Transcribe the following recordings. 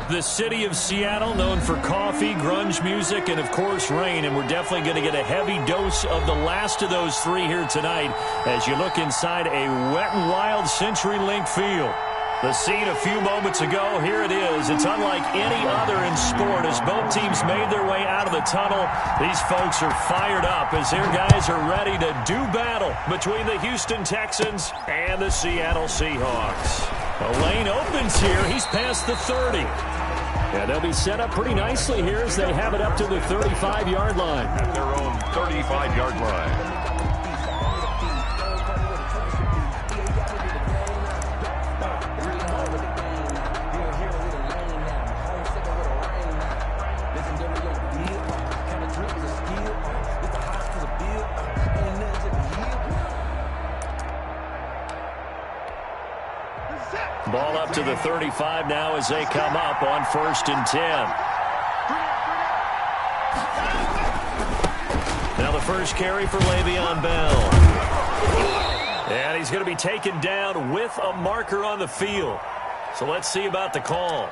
The city of Seattle, known for coffee, grunge music, and, of course, rain. And we're definitely going to get a heavy dose of the last of those three here tonight as you look inside a Wet n Wild CenturyLink field. The scene a few moments ago, here it is. It's unlike any other in sport as both teams made their way out of the tunnel. These folks are fired up as their guys are ready to do battle between the Houston Texans and the Seattle Seahawks. The lane opens here. He's past the 30. And they'll be set up pretty nicely here as they have it up to the 35-yard line. At their own 35-yard line. Ball up to the 35 now as they come up on 1st and 10. Now the first carry for Le'Veon Bell. And he's going to be taken down with a marker on the field. So let's see about the call.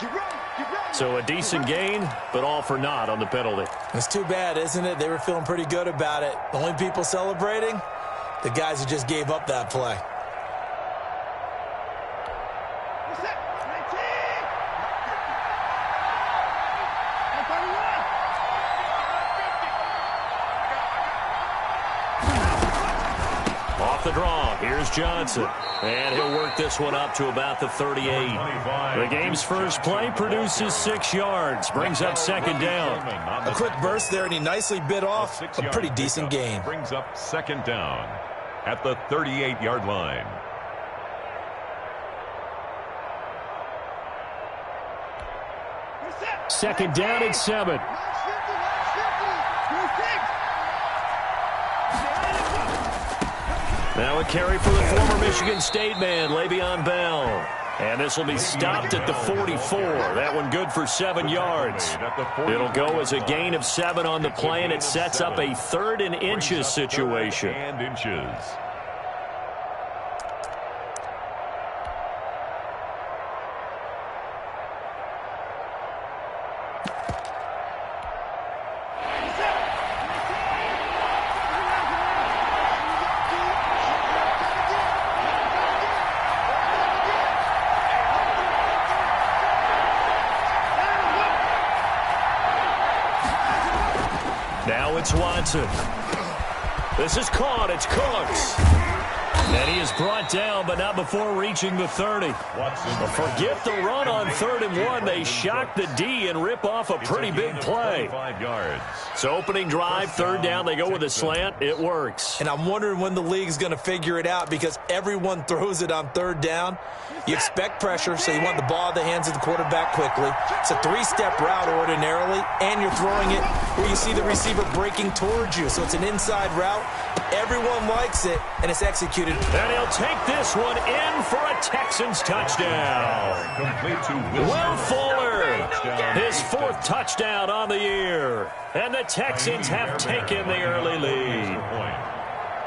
So a decent gain, but all for naught on the penalty. It's too bad, isn't it? They were feeling pretty good about it. The only people celebrating, the guys who just gave up that play. The draw. Here's Johnson. And he'll work this one up to about the 38. The game's first play produces 6 yards. Brings up 2nd down. A quick burst there, and he nicely bit off a pretty decent gain. Brings up 2nd down at the 38-yard line. Second down and 7. Now a carry for the former Michigan State man, Le'Veon Bell. And this will be stopped at the 44. That one good for 7 yards. It'll go as a gain of 7 on the play, and it sets up a 3rd and inches situation. Now it's Watson. This is caught. It's Cooks. And he is brought down, but not before reaching the 30. Well, forget the run on 3rd and 1. They shock the D and rip off a pretty big play. So opening drive, 3rd down, they go with a slant. It works. And I'm wondering when the league's going to figure it out because everyone throws it on 3rd down. You expect pressure, so you want the ball in the hands of the quarterback quickly. It's a 3-step route ordinarily, and you're throwing it where you see the receiver breaking towards you. So it's an inside route. Everyone likes it, and it's executed. And he'll take this one in for a Texans touchdown. Complete to Will Fuller, his 4th touchdown on the year. And the Texans have taken the early lead.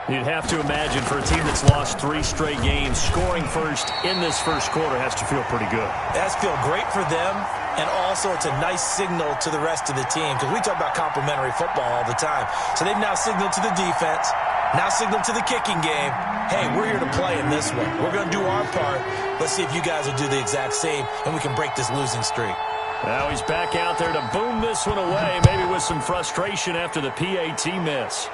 You'd have to imagine for a team that's lost 3 straight games, scoring first in this first quarter has to feel pretty good. It has to feel great for them, and also it's a nice signal to the rest of the team because we talk about complementary football all the time. So they've now signaled to the defense, now signaled to the kicking game, hey, we're here to play in this one. We're going to do our part. Let's see if you guys will do the exact same, and we can break this losing streak. Now he's back out there to boom this one away, maybe with some frustration after the PAT miss.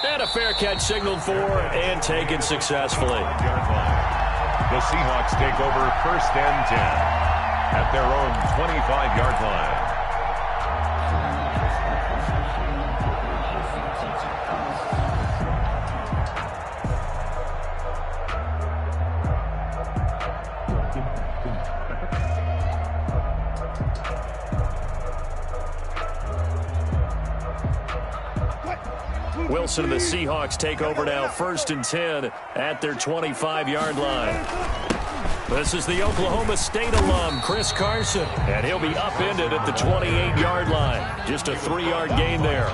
And a fair catch signaled for and taken successfully. The Seahawks take over 1st and 10 at their own 25-yard line. Wilson and the Seahawks take over now 1st and 10 at their 25-yard line. This is the Oklahoma State alum, Chris Carson, and he'll be upended at the 28-yard line. Just a 3-yard gain there.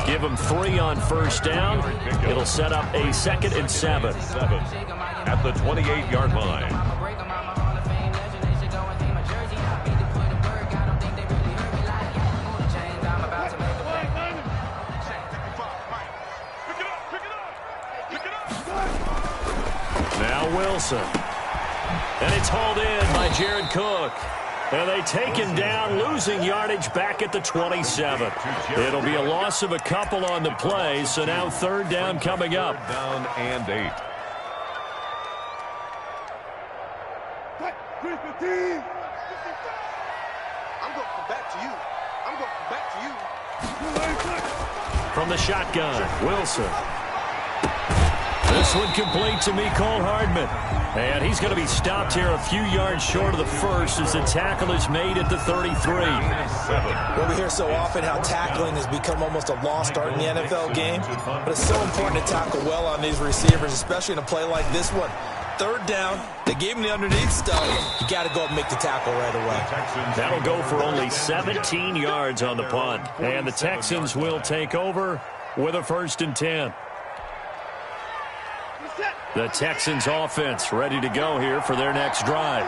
Give him 3 on 1st down. It'll set up a 2nd and 7. At the 28-yard line. Wilson. And it's hauled in by Jared Cook. And they take him down, losing yardage back at the 27. It'll be a loss of a couple on the play, so now third down coming up. Down and 8. I'm going to come back to you. I'm going to come back to you. From the shotgun, Wilson. This one complete to Mecole Hardman. And he's going to be stopped here a few yards short of the first as the tackle is made at the 33. Well, we hear so often how tackling has become almost a lost art in the NFL game. But it's so important to tackle well on these receivers, especially in a play like this one. Third down, they gave him the underneath stuff. You got to go up and make the tackle right away. That'll go for only 17 yards on the punt. And the Texans will take over with a 1st and 10. The Texans offense ready to go here for their next drive.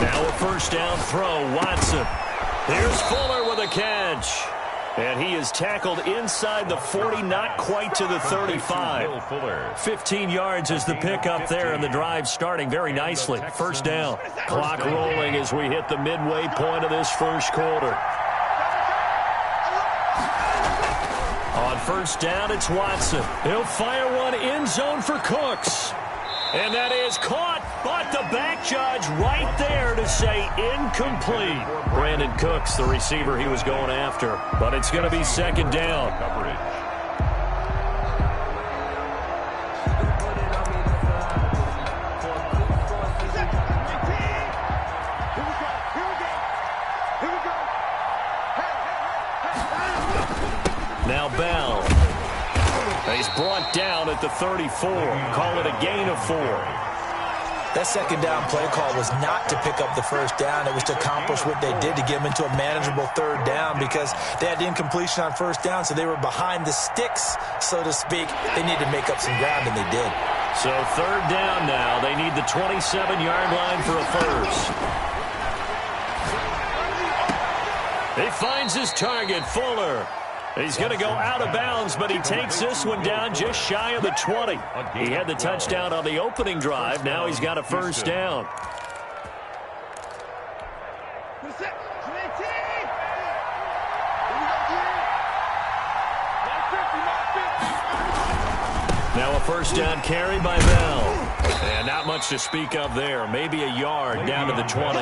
Now a first down throw, Watson. Here's Fuller with a catch. And he is tackled inside the 40, not quite to the 35. 15 yards is the pickup there, and the drive starting very nicely. First down. Clock rolling as we hit the midway point of this first quarter. On first down, it's Watson. He'll fire one end zone for Cooks. And that is caught, but the back judge right there to say incomplete. Brandon Cooks, the receiver he was going after. But it's going to be second down. Now Bell. He's brought down at the 34. Call it a gain of 4. That second down play call was not to pick up the first down. It was to accomplish what they did to get them into a manageable third down because they had incompletion on first down, so they were behind the sticks, so to speak. They needed to make up some ground, and they did. So third down now. They need the 27-yard line for a first. He finds his target, Fuller. He's going to go out of bounds, but he takes this one down just shy of the 20. He had the touchdown on the opening drive. Now he's got a first down. Now a first down carry by Bell. And not much to speak of there. Maybe a yard down to the 20.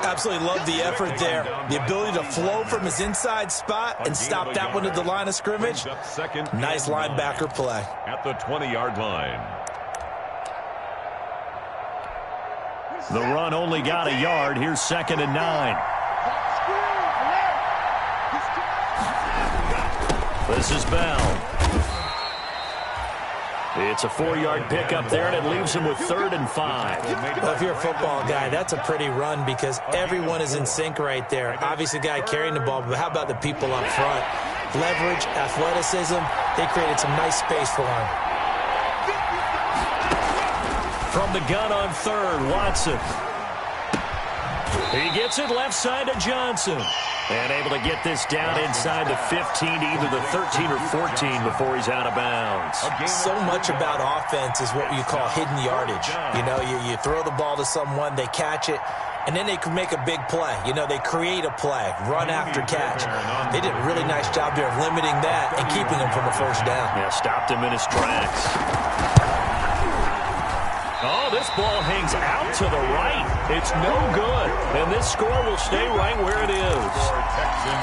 Absolutely love the effort there. The ability to flow from his inside spot and stop that one at the line of scrimmage. Nice linebacker play. At the 20-yard line. The run only got a yard. Here's 2nd and 9. This is Bell. It's a 4-yard pickup there, and it leaves him with 3rd and 5. Well, if you're a football guy, that's a pretty run because everyone is in sync right there. Obviously, the guy carrying the ball, but how about the people up front? Leverage, athleticism, they created some nice space for him. From the gun on 3rd, Watson. He gets it left side to Johnson. And able to get this down inside the 15 to either the 13 or 14 before he's out of bounds. So much about offense is what you call hidden yardage. You know, you throw the ball to someone, they catch it, and then they can make a big play. You know, they create a play, run after catch. They did a really nice job there of limiting that and keeping him from a first down. Yeah, stopped him in his tracks. Oh, this ball hangs out to the right. It's no good. And this score will stay right where it is.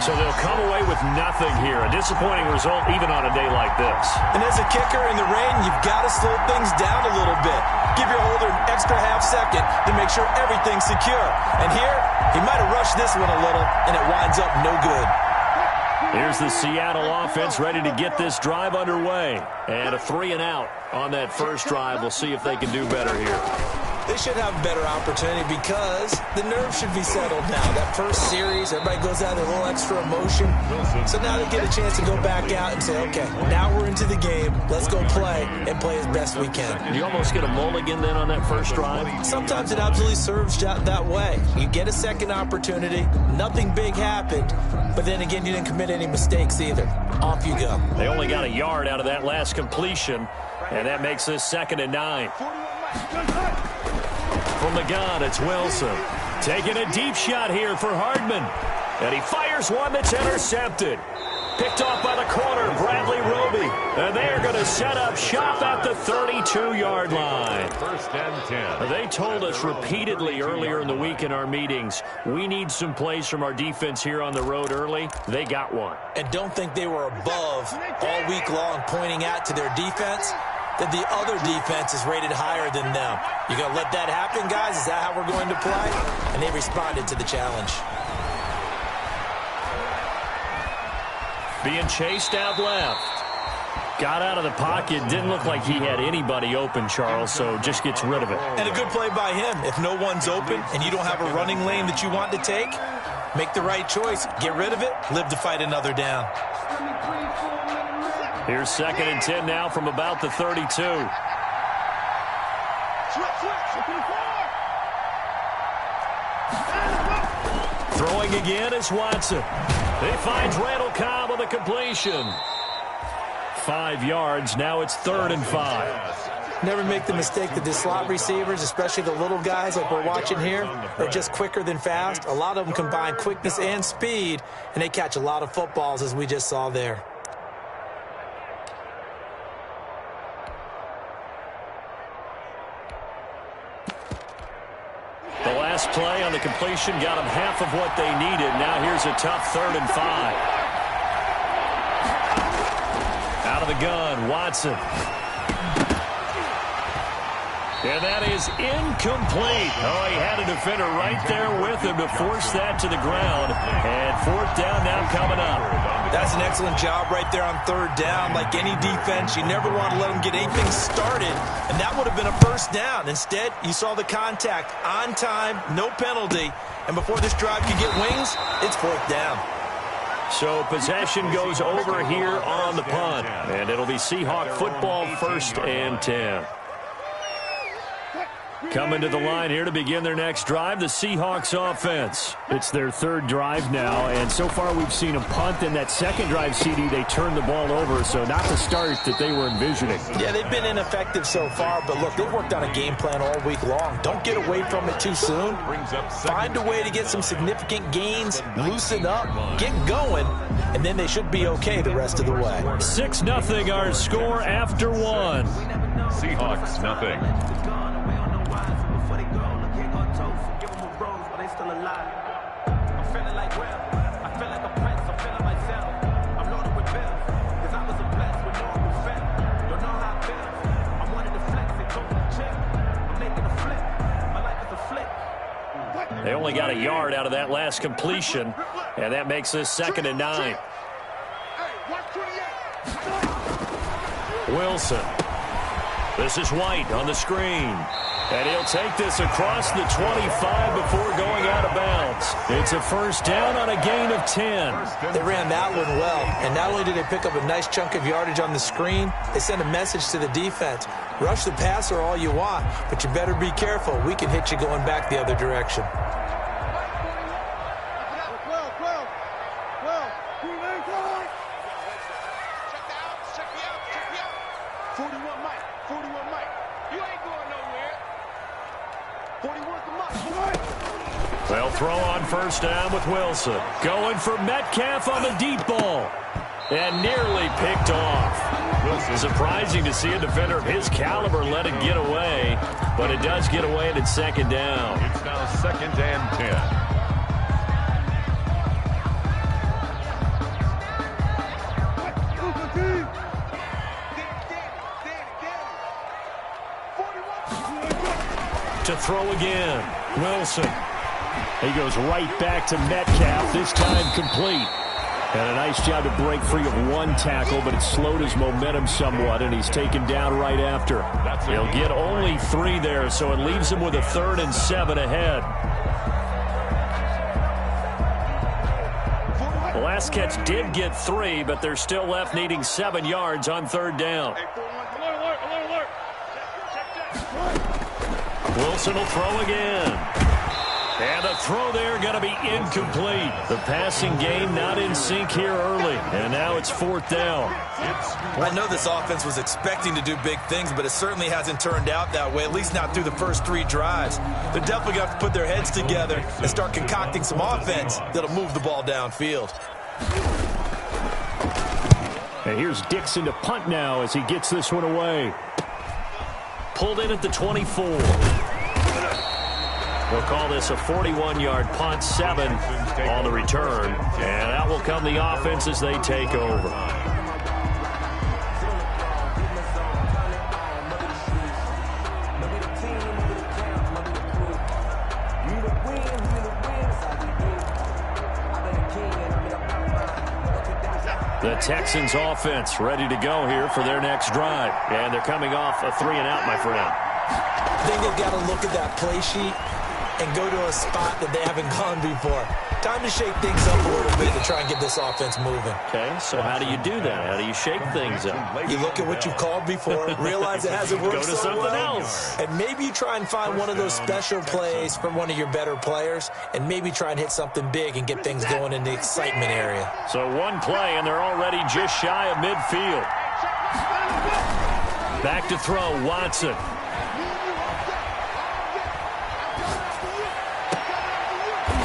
So they'll come away with nothing here. A disappointing result even on a day like this. And as a kicker in the rain, you've got to slow things down a little bit. Give your holder an extra half second to make sure everything's secure. And here, he might have rushed this one a little, and it winds up no good. Here's the Seattle offense ready to get this drive underway. And a 3 and out on that first drive. We'll see if they can do better here. They should have a better opportunity because the nerves should be settled now. That first series, everybody goes out with a little extra emotion. So now they get a chance to go back out and say, okay, now we're into the game. Let's go play and play as best we can. You almost get a mulligan then on that first drive? Sometimes it absolutely serves that way. You get a second opportunity. Nothing big happened. But then again, you didn't commit any mistakes either. Off you go. They only got a yard out of that last completion, and that makes this 2nd and 9. From the gun, it's Wilson. Taking a deep shot here for Hardman. And he fires one that's intercepted. Picked off by the corner, Bradley Roby. And they're going to set up shop at the 32-yard line. 1st and 10. They told us repeatedly earlier in the week in our meetings, we need some plays from our defense here on the road early. They got one. And don't think they were above all week long pointing out to their defense that the other defense is rated higher than them. You going to let that happen, guys? Is that how we're going to play? And they responded to the challenge. Being chased out left. Got out of the pocket. Didn't look like he had anybody open, Charles, so just gets rid of it. And a good play by him. If no one's open and you don't have a running lane that you want to take, make the right choice. Get rid of it. Live to fight another down. Here's 2nd and 10 now from about the 32. Throwing again is Watson. He finds Randall Cobb on the completion. 5 yards. Now it's 3rd and 5. Never make the mistake that the slot receivers, especially the little guys like we're watching here, are just quicker than fast. A lot of them combine quickness and speed, and they catch a lot of footballs, as we just saw there. The last play on the completion got them half of what they needed. Now here's a tough 3rd and 5. Out of the gun, Watson. And that is incomplete. Oh, he had a defender right there with him to force that to the ground. And 4th down now coming up. That's an excellent job right there on 3rd down. Like any defense, you never want to let them get anything started. And that would have been a 1st down. Instead, you saw the contact on time, no penalty. And before this drive could get wings, it's 4th down. So possession goes over here on the punt. And it'll be Seahawk football, 1st and 10. Coming to the line here to begin their next drive, the Seahawks offense. It's their 3rd drive now, and so far we've seen a punt. In that 2nd drive, CD, they turned the ball over, so not the start that they were envisioning. Yeah, they've been ineffective so far, but look, they've worked on a game plan all week long. Don't get away from it too soon. Find a way to get some significant gains, loosen up, get going, and then they should be okay the rest of the way. 6-0 our score after 1. Seahawks, nothing. They only got a yard out of that last completion, and that makes this 2nd and 9. Wilson. This is White on the screen. And he'll take this across the 25 before going out of bounds. It's a 1st down on a gain of 10. They ran that one well, and not only did they pick up a nice chunk of yardage on the screen, they sent a message to the defense. Rush the passer all you want, but you better be careful. We can hit you going back the other direction. They'll throw on 1st down with Wilson. Going for Metcalf on the deep ball. And nearly picked off. Wilson. Surprising to see a defender of his caliber let it get away. But it does get away and it's 2nd down. It's now 2nd and 10. To throw again. Wilson. He goes right back to Metcalf, this time complete. And a nice job to break free of one tackle, but it slowed his momentum somewhat, and he's taken down right after. He'll get only 3 there, so it leaves him with a 3rd and 7 ahead. The last catch did get 3, but they're still left needing 7 yards on 3rd down. Wilson will throw again. And the throw there going to be incomplete. The passing game not in sync here early. And now it's 4th down. I know this offense was expecting to do big things, but it certainly hasn't turned out that way, at least not through the first 3 drives. They're definitely going to have to put their heads together and start concocting some offense that'll move the ball downfield. And here's Dixon to punt now as he gets this one away. Pulled in at the 24. We'll call this a 41-yard punt, 7 on the return. And out will come the offense as they take over. The Texans offense ready to go here for their next drive. And they're coming off a 3-and-out, my friend. I think they've got to look at that play sheet and go to a spot that they haven't gone before. Time to shake things up a little bit to try and get this offense moving. Okay, so how do you do that? How do you shake things up? You look at what you've called before, realize it hasn't worked Go to so something well, else. and maybe you try and find one of those special plays from one of your better players, and maybe try and hit something big and get things going in the excitement area. So one play, and they're already just shy of midfield. Back to throw, Watson.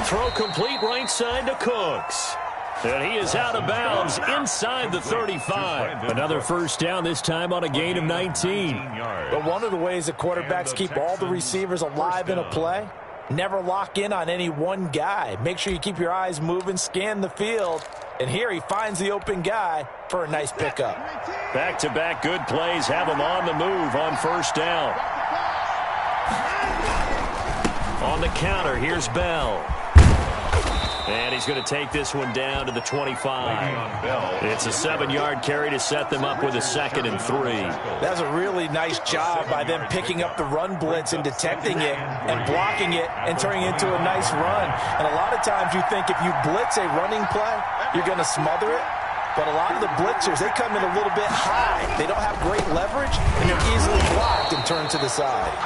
Throw complete right side to Cooks. And he is out of bounds inside the 35. Another first down, this time on a gain of 19. But one of the ways that quarterbacks keep all the receivers alive in a play, never lock in on any one guy. Make sure you keep your eyes moving, scan the field. And here he finds the open guy for a nice pickup. Back-to-back good plays have him on the move on first down. On the counter, here's Bell. And he's going to take this one down to the 25. It's a 7-yard carry to set them up with a 2nd and 3. That's a really nice job by them picking up the run blitz and detecting it and blocking it and turning it into a nice run. And a lot of times you think if you blitz a running play, you're going to smother it. But a lot of the blitzers, they come in a little bit high. They don't have great leverage, and they're easily blocked and turned to the side.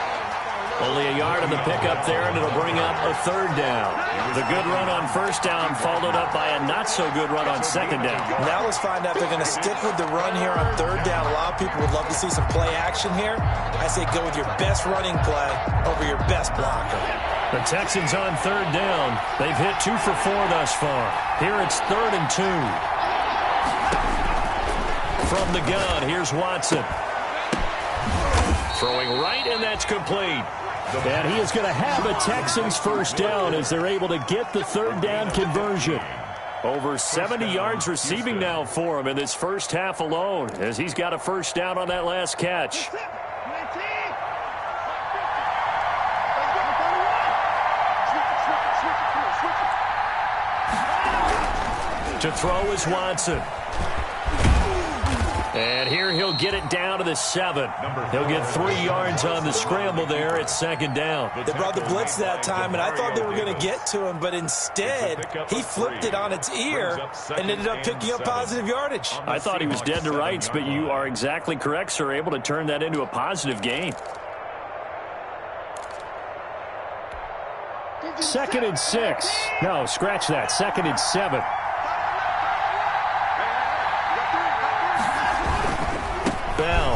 Only a yard on the pickup there, and it'll bring up a 3rd down. The good run on first down followed up by a not-so-good run on 2nd down. Now let's find out if they're going to stick with the run here on 3rd down. A lot of people would love to see some play action here. I say go with your best running play over your best blocker. The Texans on 3rd down. They've hit 2 for 4 thus far. Here it's 3rd and 2. From the gun, here's Watson. Throwing right, and that's complete. And he is going to have a Texans first down as they're able to get the 3rd down conversion. Over 70 yards receiving now for him in this first half alone, as he's got a first down on that last catch. To throw is Watson. And here he'll get it down to the 7. He'll get 3 yards on the scramble there at 2nd down. They brought the blitz that time, and I thought they were going to get to him, but instead he flipped it on its ear and ended up picking up positive yardage. I thought he was dead to rights, but you are exactly correct, sir, able to turn that into a positive gain. 2nd and 6. No, scratch that. 2nd and 7. Bell.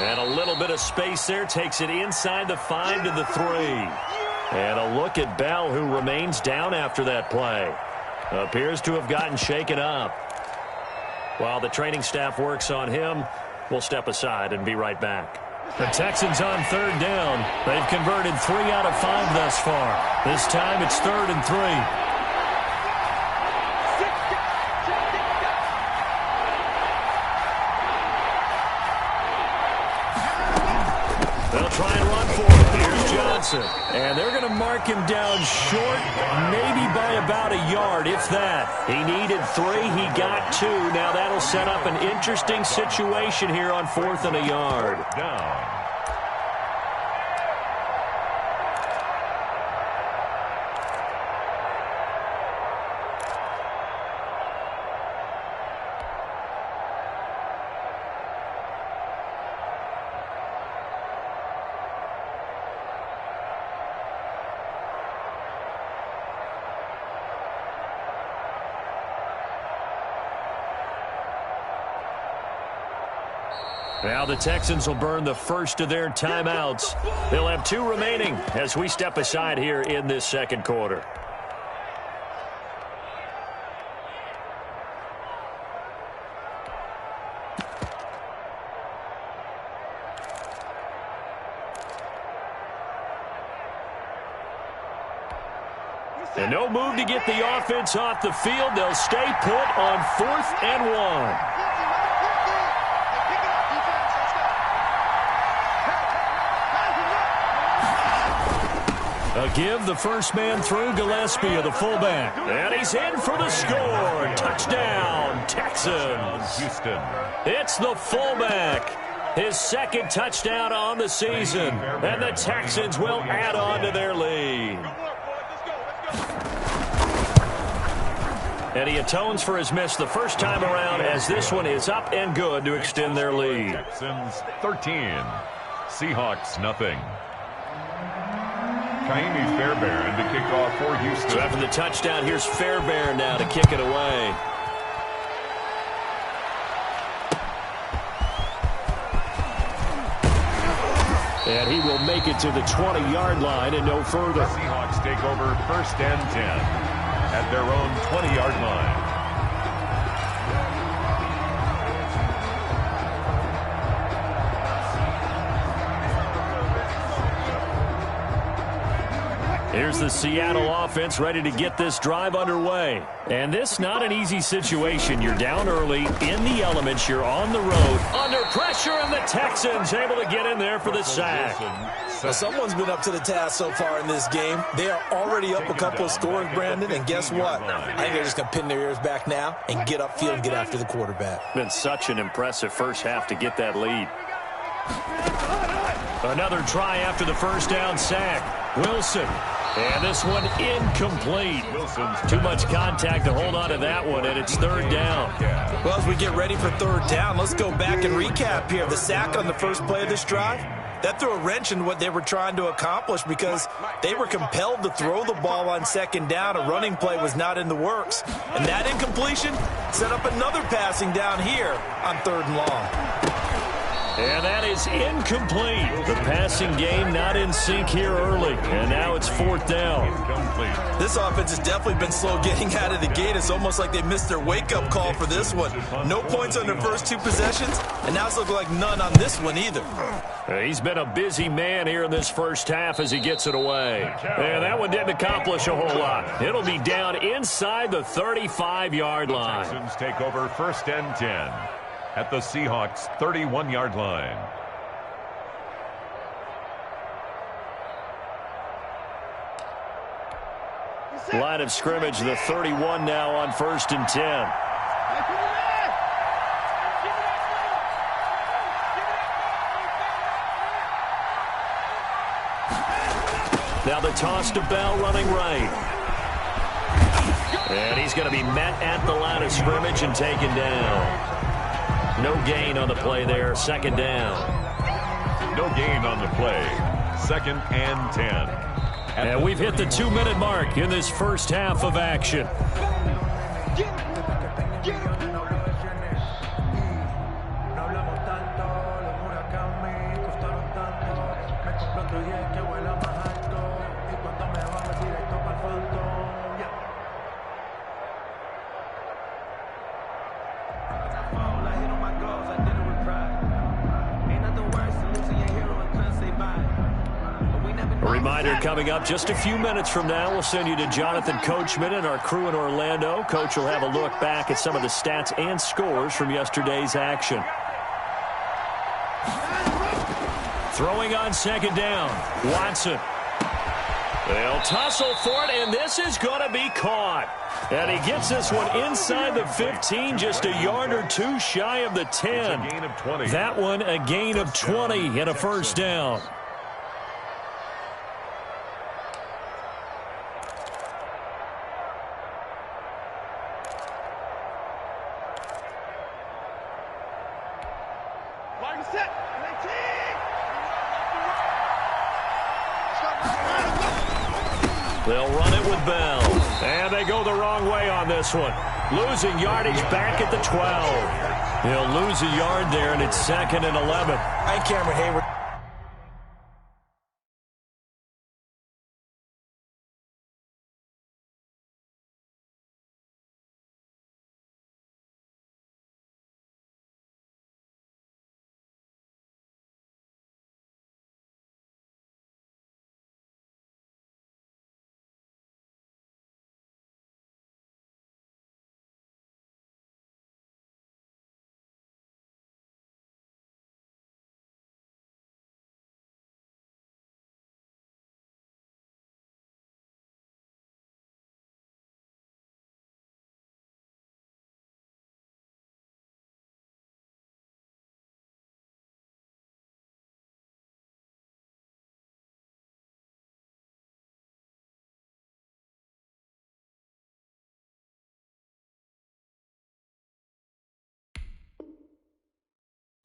And a little bit of space there. Takes it inside the 5 to the 3. And a look at Bell, who remains down after that play. Appears to have gotten shaken up. While the training staff works on him, we'll step aside and be right back. The Texans on 3rd down. They've converted 3 out of 5 thus far. This time it's 3rd and 3. They'll try and run for it. Here's Johnson. And they're going to mark him down short, maybe by about a yard, if that. He needed 3. He got 2. Now that'll set up an interesting situation here on 4th and a yard. Down. Now the Texans will burn the first of their timeouts. They'll have 2 remaining as we step aside here in this second quarter. And no move to get the offense off the field. They'll stay put on 4th and 1. A give, the first man through, Gillespie of the fullback. And he's in for the score. Touchdown, Texans. Houston. It's the fullback. His 2nd touchdown on the season. And the Texans will add on to their lead. And he atones for his miss the first time around as this one is up and good to extend their lead. Texans 13. Seahawks nothing. Kaimi Fairbairn to kick off for Houston. So after the touchdown, here's Fairbairn now to kick it away. And he will make it to the 20-yard line and no further. The Seahawks take over 1st and 10 at their own 20-yard line. Here's the Seattle offense ready to get this drive underway. And this not an easy situation. You're down early, in the elements, you're on the road, under pressure, and the Texans able to get in there for the sack. Well, someone's been up to the task so far in this game. They are already up a couple of scores, Brandon, and guess what? I think they're just going to pin their ears back now and get upfield and get after the quarterback. Been such an impressive first half to get that lead. Another try after the first down sack. Wilson. And this one incomplete. Too much contact to hold on to that one, and it's 3rd down. Well, as we get ready for 3rd down, let's go back and recap here. The sack on the first play of this drive, that threw a wrench in what they were trying to accomplish because they were compelled to throw the ball on 2nd down. A running play was not in the works. And that incompletion set up another passing down here on 3rd and long. And that is incomplete. The passing game not in sync here early. And now it's 4th down. This offense has definitely been slow getting out of the gate. It's almost like they missed their wake-up call for this one. No points on their first 2 possessions, and now it's looking like none on this one either. He's been a busy man here in this first half as he gets it away. And that one didn't accomplish a whole lot. It'll be down inside the 35-yard line. Texans take over 1st and 10 at the Seahawks 31-yard line. Line of scrimmage, the 31 now on 1st and 10. Now the toss to Bell running right. And he's going to be met at the line of scrimmage and taken down. No gain on the play there, 2nd down. No gain on the play, 2nd and 10. And we've hit the 2-minute mark in this first half of action. Reminder coming up just a few minutes from now, we'll send you to Jonathan Coachman and our crew in Orlando. Coach will have a look back at some of the stats and scores from yesterday's action. Throwing on second down. Watson. They'll tussle for it, and this is going to be caught. And he gets this one inside the 15, just a yard or two shy of the 10. It's a gain of 20. That one a gain of 20 and a first down. They'll run it with Bell. And they go the wrong way on this one. Losing yardage back at the 12. He'll lose a yard there, and it's 2nd and 11. Hi, Cameron Hayward.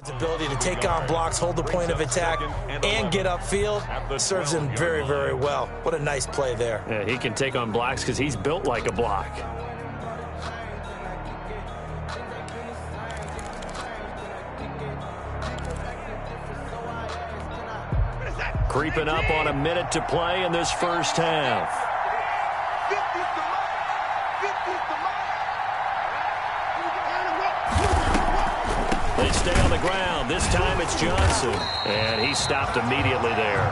His ability to take on blocks, hold the point of attack, and get upfield serves him very, very well. What a nice play there. Yeah, he can take on blocks because he's built like a block. Creeping up on a minute to play in this first half. They stay on the ground. This time it's Johnson. And he stopped immediately there.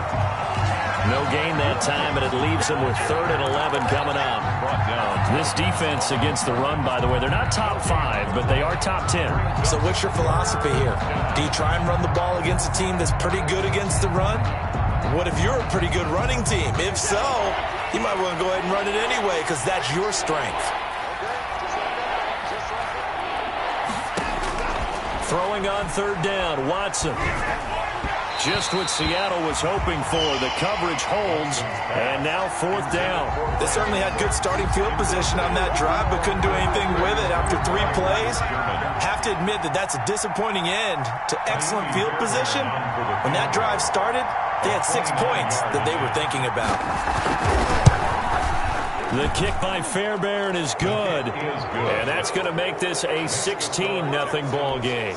No gain that time, and it leaves him with 3rd and 11 coming up. This defense against the run, by the way, they're not top 5, but they are top 10. So what's your philosophy here? Do you try and run the ball against a team that's pretty good against the run? What if you're a pretty good running team? If so, you might want to go ahead and run it anyway because that's your strength. Throwing on 3rd down, Watson. Just what Seattle was hoping for. The coverage holds, and now 4th down. They certainly had good starting field position on that drive, but couldn't do anything with it after 3 plays. Have to admit that that's a disappointing end to excellent field position. When that drive started, they had 6 points that they were thinking about. The kick by Fairbairn is good. And that's going to make this a 16-0 ball game.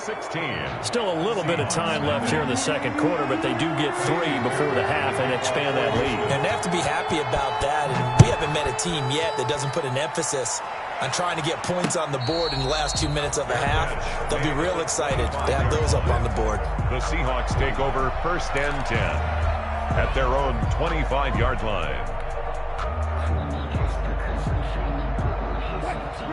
Still a little bit of time left here in the second quarter, but they do get 3 before the half and expand that lead. And they have to be happy about that. And we haven't met a team yet that doesn't put an emphasis on trying to get points on the board in the last 2 minutes of the half. They'll be real excited to have those up on the board. The Seahawks take over 1st and 10 at their own 25-yard line.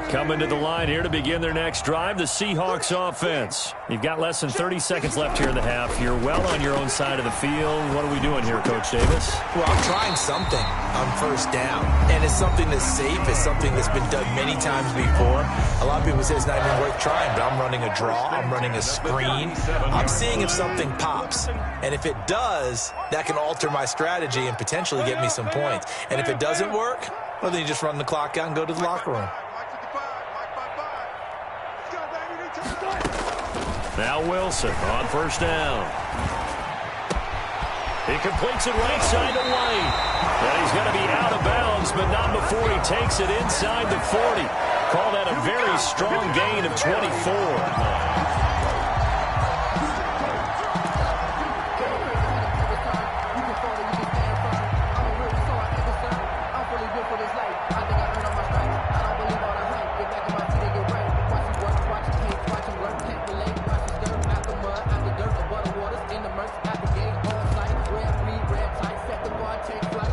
Coming to the line here to begin their next drive, the Seahawks offense. You've got less than 30 seconds left here in the half. You're well on your own side of the field. What are we doing here, Coach Davis? Well, I'm trying something on 1st down, and it's something that's safe. It's something that's been done many times before. A lot of people say it's not even worth trying, but I'm running a draw. I'm running a screen. I'm seeing if something pops, and if it does, that can alter my strategy and potentially get me some points. And if it doesn't work, well, then you just run the clock out and go to the locker room. Now Wilson on 1st down. He completes it right side to White. And he's going to be out of bounds, but not before he takes it inside the 40. Call that a very strong gain of 24.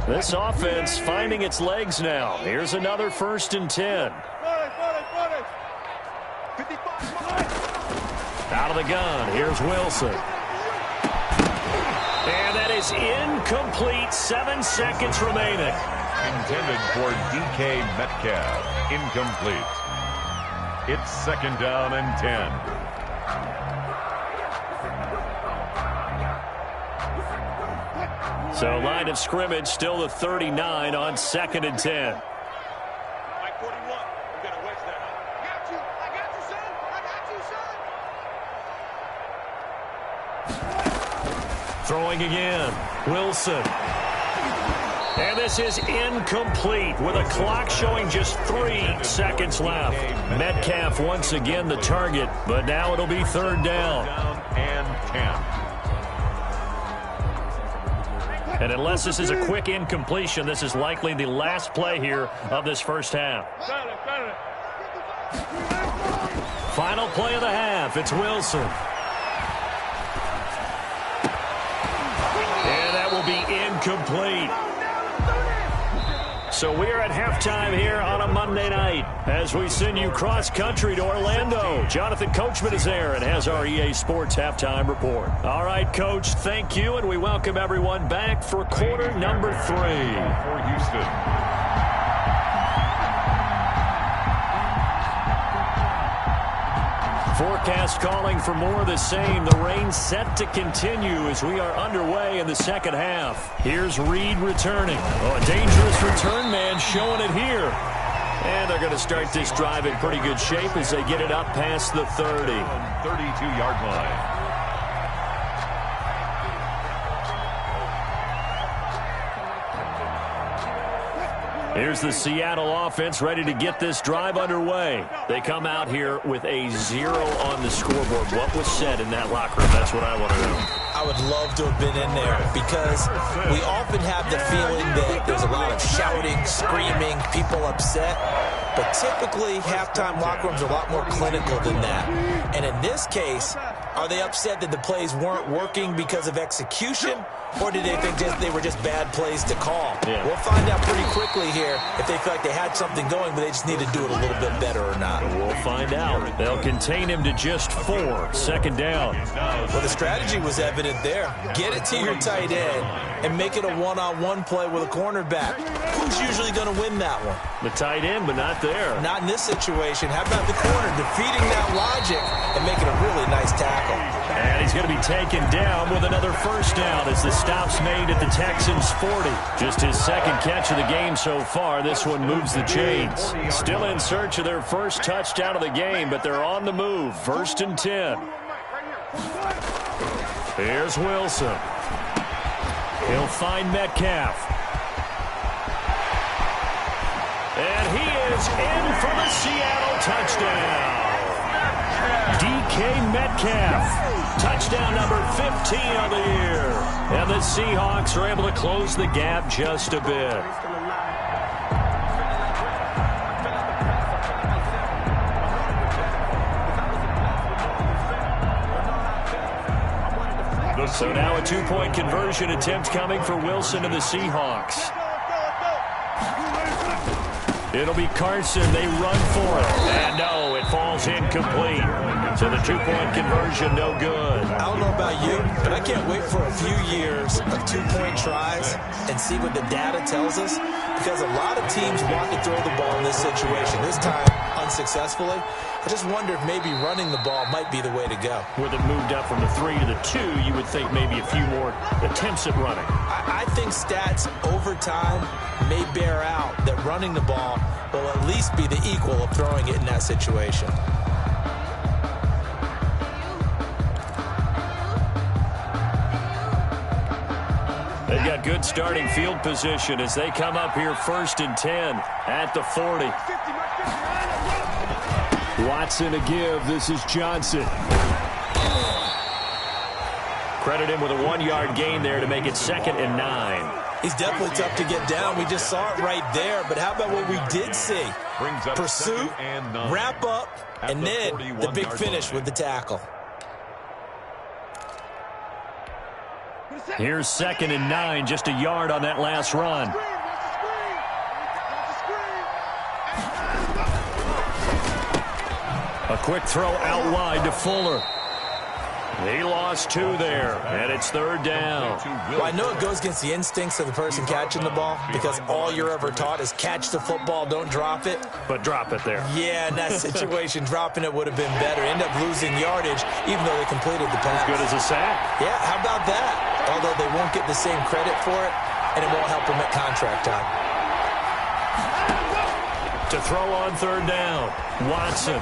This offense finding its legs now. Here's another 1st and 10. Out of the gun. Here's Wilson. is incomplete. 7 seconds remaining. Intended for DK Metcalf. Incomplete. It's 2nd down and 10. So line of scrimmage still the 39 on 2nd and 10. Mike 41, we got to wedge that. I got you, son. I got you, son. Throwing again. Wilson. And this is incomplete with a clock showing just 3 seconds left. Metcalf once again the target, but now it'll be 3rd down. And 10. And unless this is a quick incompletion, this is likely the last play here of this first half. Final play of the half. It's Wilson. And that will be incomplete. So we're at halftime here on a Monday night as we send you cross-country to Orlando. Jonathan Coachman is there and has our EA Sports halftime report. All right, Coach, thank you, and we welcome everyone back for quarter number 3. For Houston. Forecast calling for more of the same. The rain set to continue as we are underway in the second half. Here's Reed returning. Oh, a dangerous return man showing it here. And they're going to start this drive in pretty good shape as they get it up past the 30. 32-yard line. Here's the Seattle offense ready to get this drive underway. They come out here with a 0 on the scoreboard. What was said in that locker room? That's what I want to know. I would love to have been in there because we often have the feeling that there's a lot of shouting, screaming, people upset. But typically, halftime locker rooms are a lot more clinical than that. And in this case, are they upset that the plays weren't working because of execution? Or did they think they were just bad plays to call? Yeah. We'll find out pretty quickly here if they feel like they had something going, but they just need to do it a little bit better or not. We'll find out. They'll contain him to just 4. 2nd down. Well, the strategy was evident there. Get it to your tight end and make it a one-on-one play with a cornerback. Who's usually going to win that one? The tight end, but not there. Not in this situation. How about the corner defeating that logic and making a really nice tackle? And he's going to be taken down with another first down as the stop's made at the Texans' 40. Just his 2nd catch of the game so far. This one moves the chains. Still in search of their first touchdown of the game, but they're on the move. 1st and 10. Here's Wilson. He'll find Metcalf. And he is in for the Seattle touchdown. DK Metcalf. Touchdown number 15 of the year. And the Seahawks are able to close the gap just a bit. So now a 2-point conversion attempt coming for Wilson and the Seahawks. It'll be Carson. They run for it. And no, it falls incomplete. So the 2-point conversion, no good. I don't know about you, but I can't wait for a few years of 2-point tries and see what the data tells us. Because a lot of teams want to throw the ball in this situation. This time, unsuccessfully. I just wonder if maybe running the ball might be the way to go. With it moved up from the 3 to the 2, you would think maybe a few more attempts at running. I think stats over time may bear out that running the ball will at least be the equal of throwing it in that situation. They've got good starting field position as they come up here 1st and 10 at the 40. Watson a give. This is Johnson. Credit him with a 1-yard gain there to make it 2nd and 9. He's definitely tough to get down. We just saw it right there. But how about what we did see? Pursuit, wrap up, and then the big finish with the tackle. Here's 2nd and 9, just a yard on that last run. A quick throw out wide to Fuller. He lost 2 there, and it's 3rd down. Well, I know it goes against the instincts of the person catching the ball because all you're ever taught is catch the football, don't drop it. But drop it there. Yeah, in that situation, dropping it would have been better. End up losing yardage, even though they completed the pass. As good as a sack. Yeah, how about that? Although they won't get the same credit for it, and it won't help them at contract time. To throw on 3rd down, Watson.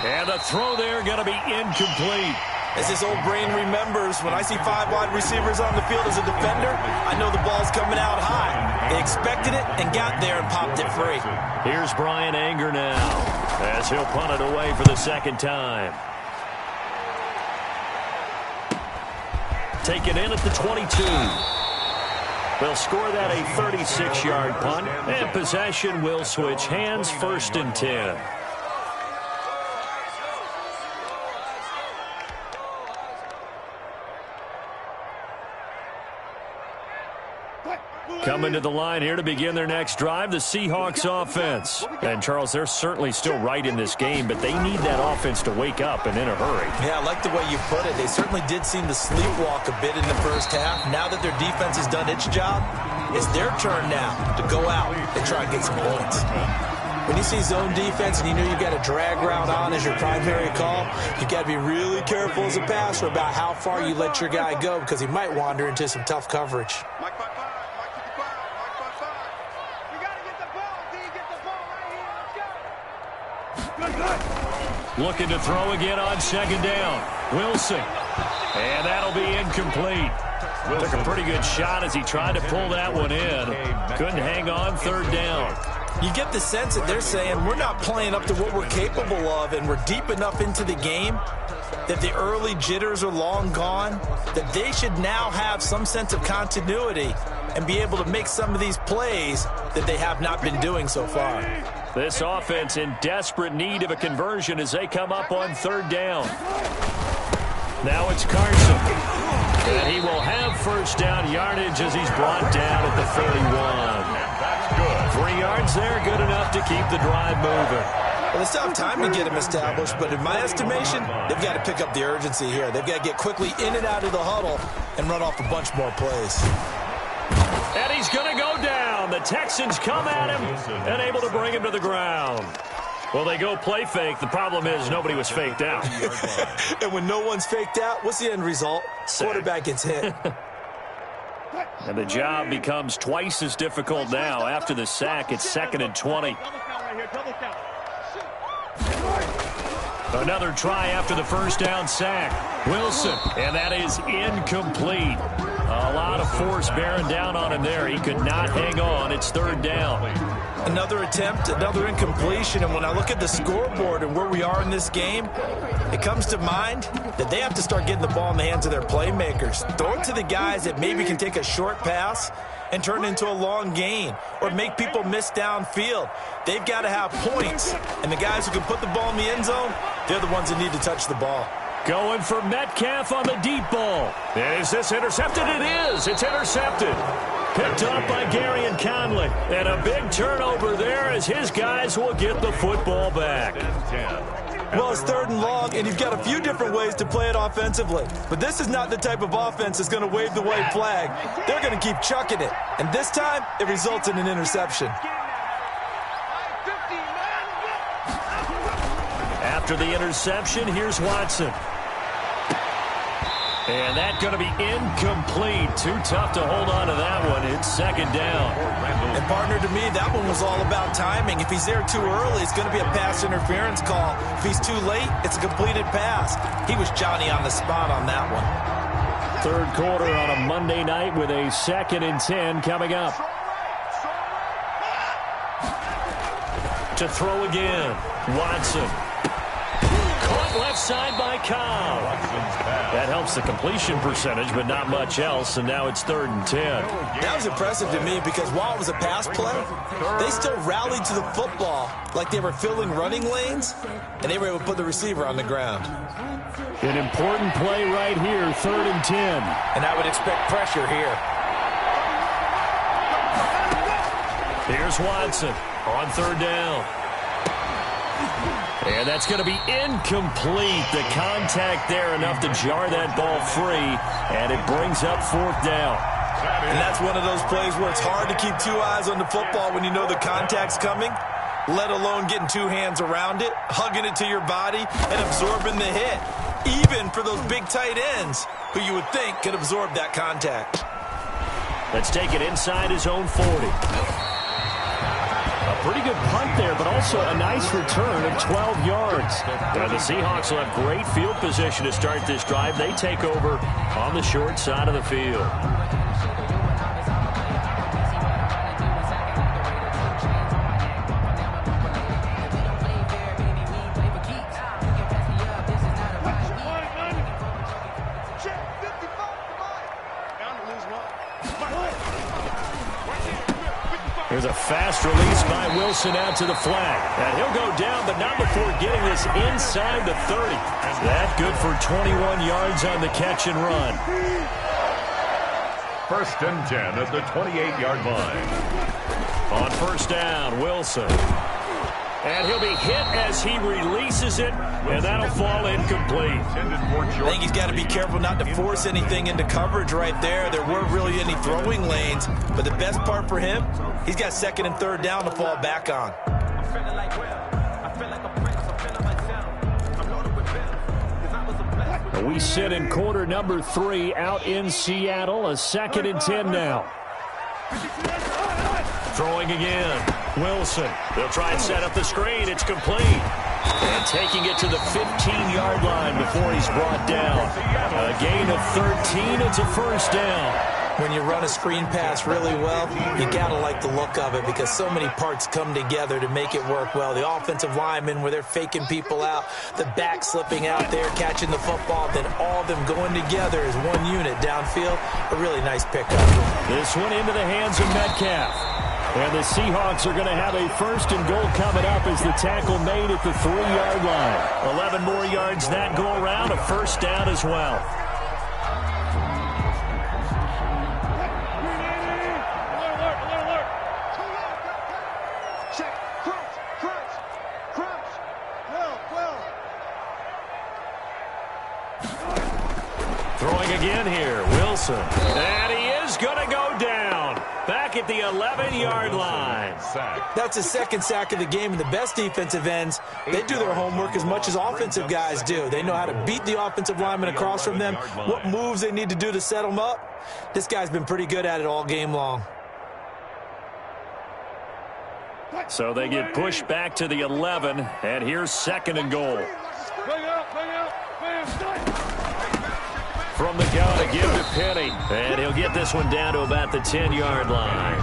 And the throw there going to be incomplete. As his old brain remembers, when I see 5 wide receivers on the field as a defender, I know the ball's coming out high. They expected it and got there and popped it free. Here's Brian Anger now as he'll punt it away for the 2nd time. Taken in at the 22. They'll score that a 36-yard punt, and possession will switch hands, 1st and 10. Coming to the line here to begin their next drive, the Seahawks offense. And, Charles, they're certainly still right in this game, but they need that offense to wake up and in a hurry. Yeah, I like the way you put it. They certainly did seem to sleepwalk a bit in the first half. Now that their defense has done its job, it's their turn now to go out and try and get some points. When you see zone defense and you know you've got a drag route on as your primary call, you've got to be really careful as a passer about how far you let your guy go because he might wander into some tough coverage. Looking to throw again on 2nd down. Wilson. And that'll be incomplete. Took a pretty good shot as he tried to pull that one in. Couldn't hang on 3rd down. You get the sense that they're saying we're not playing up to what we're capable of, and we're deep enough into the game that the early jitters are long gone, that they should now have some sense of continuity and be able to make some of these plays that they have not been doing so far. This offense in desperate need of a conversion as they come up on 3rd down. Now it's Carson. And he will have 1st down yardage as he's brought down at the 31. That's good. 3 yards there, good enough to keep the drive moving. Well, they still have time to get him established, but in my estimation, they've got to pick up the urgency here. They've got to get quickly in and out of the huddle and run off a bunch more plays. And he's going to go down. The Texans come at him and able to bring him to the ground. Well, they go play fake. The problem is nobody was faked out. And when no one's faked out, what's the end result? Quarterback gets hit. And the job becomes twice as difficult now. After the sack, it's 2nd and 20. Another try after the 1st down sack. Wilson, and that is incomplete. A lot of force bearing down on him there. He could not hang on. It's 3rd down. Another attempt, another incompletion, and when I look at the scoreboard and where we are in this game, it comes to mind that they have to start getting the ball in the hands of their playmakers. Throw it to the guys that maybe can take a short pass and turn it into a long gain or make people miss downfield. They've got to have points, and the guys who can put the ball in the end zone, they're the ones that need to touch the ball. Going for Metcalf on the deep ball. Is this intercepted? It is. It's intercepted. Picked up by Gary and Conley. And a big turnover there as his guys will get the football back. Well, it's 3rd and long, and you've got a few different ways to play it offensively. But this is not the type of offense that's going to wave the white flag. They're going to keep chucking it. And this time, it results in an interception. After the interception, here's Watson. And that's going to be incomplete. Too tough to hold on to that one. It's 2nd down. And, partner, to me, that one was all about timing. If he's there too early, it's going to be a pass interference call. If he's too late, it's a completed pass. He was Johnny on the spot on that one. 3rd quarter on a Monday night with a 2nd and 10 coming up. To throw again, Watson. Caught left side by Cobb. That helps the completion percentage, but not much else, and now it's 3rd and 10. That was impressive to me because while it was a pass play, they still rallied to the football like they were filling running lanes, and they were able to put the receiver on the ground. An important play right here, 3rd and 10. And I would expect pressure here. Here's Watson on 3rd down. And that's going to be incomplete. The contact there enough to jar that ball free, and it brings up 4th down. And that's one of those plays where it's hard to keep 2 eyes on the football when you know the contact's coming, let alone getting 2 hands around it, hugging it to your body, and absorbing the hit, even for those big tight ends who you would think could absorb that contact. Let's take it inside his own 40. A pretty good punt there, but also a nice return of 12 yards. Now the Seahawks will have great field position to start this drive. They take over on the short side of the field. There's a fast release by Wilson out to the flat. And he'll go down, but not before getting this inside the 30. That good for 21 yards on the catch and run. 1st and 10 at the 28-yard line. On 1st down, Wilson. And he'll be hit as he releases it, and that'll fall incomplete. I think he's got to be careful not to force anything into coverage right there. There weren't really any throwing lanes, but the best part for him, he's got 2nd and 3rd down to fall back on. We sit in quarter number 3 out in Seattle. A 2nd and 10 now. Throwing again. Wilson. They'll try and set up the screen. It's complete. And taking it to the 15-yard line before he's brought down. A gain of 13. It's a 1st down. When you run a screen pass really well, you got to like the look of it because so many parts come together to make it work well. The offensive linemen where they're faking people out, the back slipping out there, catching the football, then all of them going together as one unit downfield. A really nice pickup. This one into the hands of Metcalf. And the Seahawks are going to have a 1st and goal coming up as the tackle made at the 3-yard line. 11 more yards that go around, a 1st down as well. Throwing again here, Wilson. And he is going to go down. Back at the 11-yard line. That's his 2nd sack of the game, and the best defensive ends, they do their homework as much as offensive guys do. They know how to beat the offensive lineman across from them, what moves they need to do to set them up. This guy's been pretty good at it all game long. So they get pushed back to the 11, and here's 2nd and goal. From the gun, a give to Penny. And he'll get this one down to about the 10-yard line.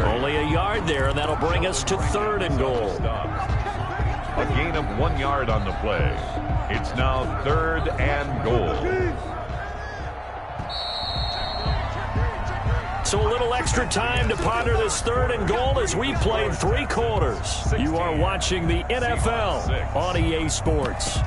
Only a yard there, and that'll bring us to 3rd and goal. A gain of 1 yard on the play. It's now 3rd and goal. So a little extra time to ponder this 3rd and goal as we played 3 quarters. You are watching the NFL on EA Sports.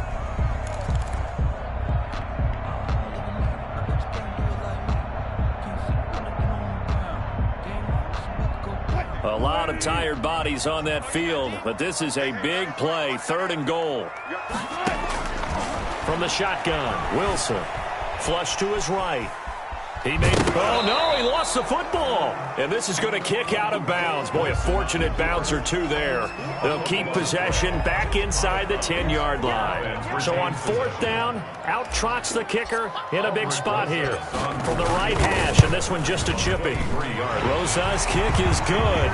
A lot of tired bodies on that field, but this is a big play. 3rd and goal. From the shotgun, Wilson. Flush to his right. He made the... Oh, no, he lost the football. And this is going to kick out of bounds. Boy, a fortunate bounce or two there. They'll keep possession back inside the 10-yard line. So on 4th down, out trots the kicker in a big spot here. From the right hash, and this one just a chippy. Rosa's kick is good.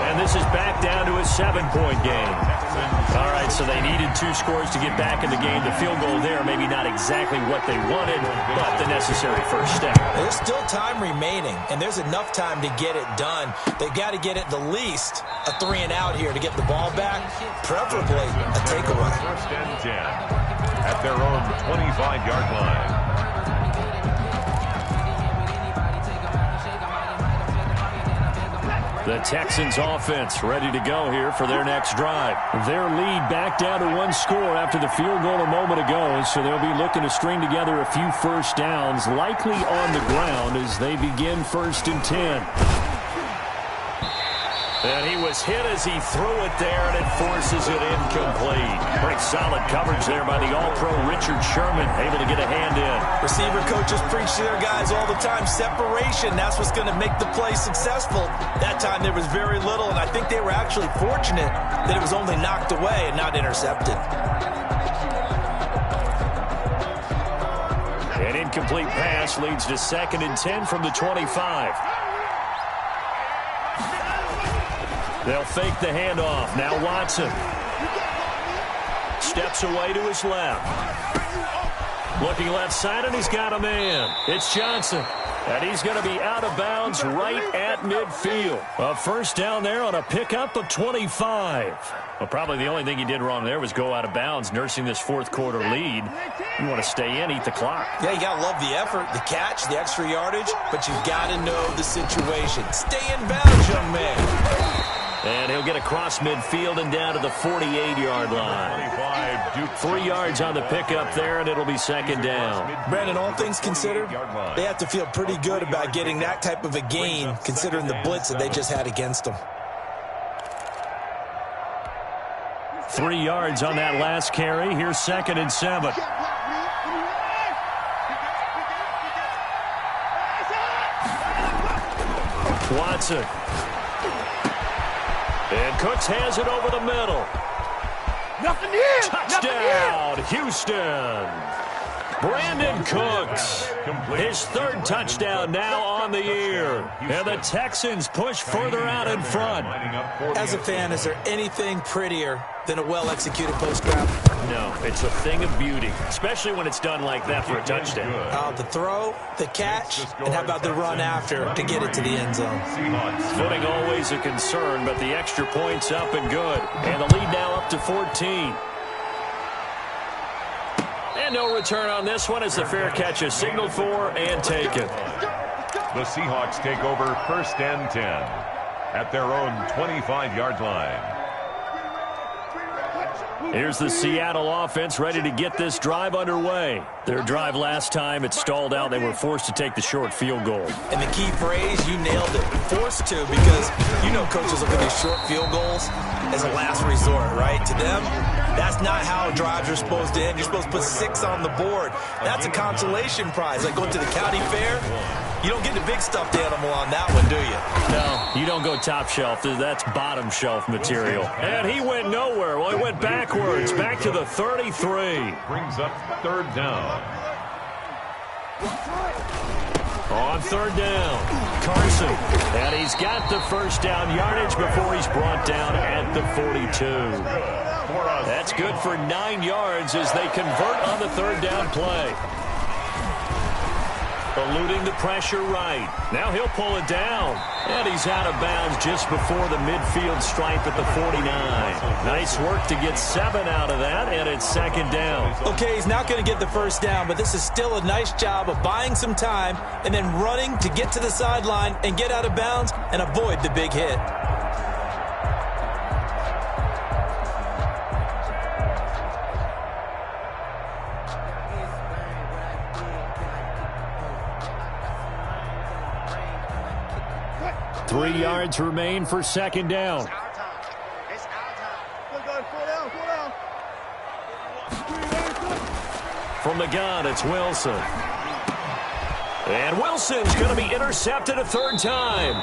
And this is back down to a 7-point game. All right, so they needed 2 scores to get back in the game. The field goal there, maybe not exactly what they wanted, but the necessary first step. There's still time remaining, and there's enough time to get it done. They've got to get at the least a 3 and out here to get the ball back, preferably a takeaway. 1st and 10 at their own 25-yard line. The Texans offense ready to go here for their next drive. Their lead back down to 1 score after the field goal a moment ago, so they'll be looking to string together a few 1st downs, likely on the ground as they begin 1st and 10. And he was hit as he threw it there, and it forces it incomplete. Pretty solid coverage there by the All-Pro Richard Sherman, able to get a hand in. Receiver coaches preach to their guys all the time, separation, that's what's going to make the play successful. That time there was very little, and I think they were actually fortunate that it was only knocked away and not intercepted. An incomplete pass leads to 2nd and 10 from the 25. They'll fake the handoff. Now Watson steps away to his left. Looking left side, and he's got a man. It's Johnson. And he's going to be out of bounds right at midfield. A first down there on a pickup of 25. Well, probably the only thing he did wrong there was go out of bounds, nursing this fourth quarter lead. You want to stay in, eat the clock. Yeah, you got to love the effort, the catch, the extra yardage, but you've got to know the situation. Stay in bounds, young man. And he'll get across midfield and down to the 48-yard line. 3 yards on the pickup there, and it'll be 2nd down. Brandon, all things considered, they have to feel pretty good about getting that type of a gain, considering the blitz that they just had against them. 3 yards on that last carry. Here's 2nd and 7. Watson. And Cooks has it over the middle. Nothing here. Touchdown, Houston. Brandon Cooks, his 3rd touchdown now on the year. And the Texans push further out in front. As a fan, is there anything prettier than a well-executed post-grab? No, it's a thing of beauty, especially when it's done like that for a touchdown. The throw, the catch, and how about the run after to get it to the end zone? Footing always a concern, but the extra point's up and good. And the lead now up to 14. And no return on this one as the fair catch is signaled for and taken. The Seahawks take over 1st and 10 at their own 25-yard line. Here's the Seattle offense ready to get this drive underway. Their drive last time, it stalled out. They were forced to take the short field goal. And the key phrase, you nailed it, forced to, because you know coaches look at these short field goals as a last resort, right? To them, that's not how drives are supposed to end. You're supposed to put 6 on the board. That's a consolation prize. Like going to the county fair, you don't get the big stuffed animal on that one, do you? No, you don't go top shelf. That's bottom shelf material. And he went nowhere. Well, he went backwards, back to the 33. Brings up 3rd down. On 3rd down, Carson. And he's got the first down yardage before he's brought down at the 42. That's good for 9 yards as they convert on the 3rd down play. Eluding the pressure right. Now he'll pull it down. And he's out of bounds just before the midfield stripe at the 49. Nice work to get 7 out of that, and it's 2nd down. Okay, he's not going to get the first down, but this is still a nice job of buying some time and then running to get to the sideline and get out of bounds and avoid the big hit. Three yards remain for 2nd down. It's our time. Go down. From the gun, it's Wilson. And Wilson's going to be intercepted a 3rd time.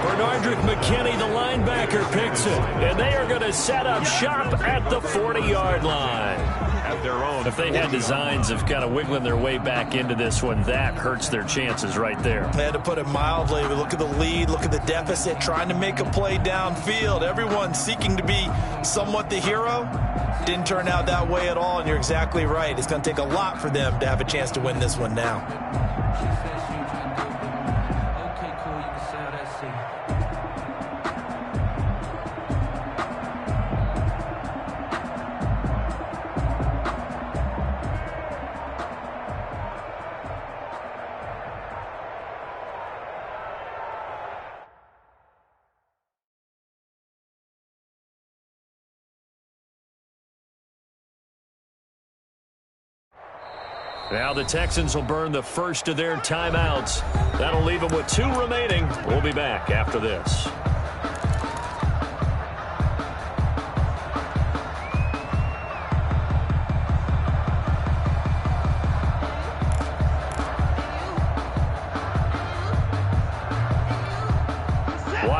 Bernardrick McKinney, the linebacker, picks it. And they are going to set up shop at the 40-yard line. At their own. If they had designs of kind of wiggling their way back into this one, that hurts their chances right there. They had to put it mildly. We look at the lead, look at the deficit, trying to make a play downfield. Everyone seeking to be somewhat the hero. Didn't turn out that way at all, and you're exactly right. It's going to take a lot for them to have a chance to win this one now. Now the Texans will burn the first of their timeouts. That'll leave them with 2 remaining. We'll be back after this.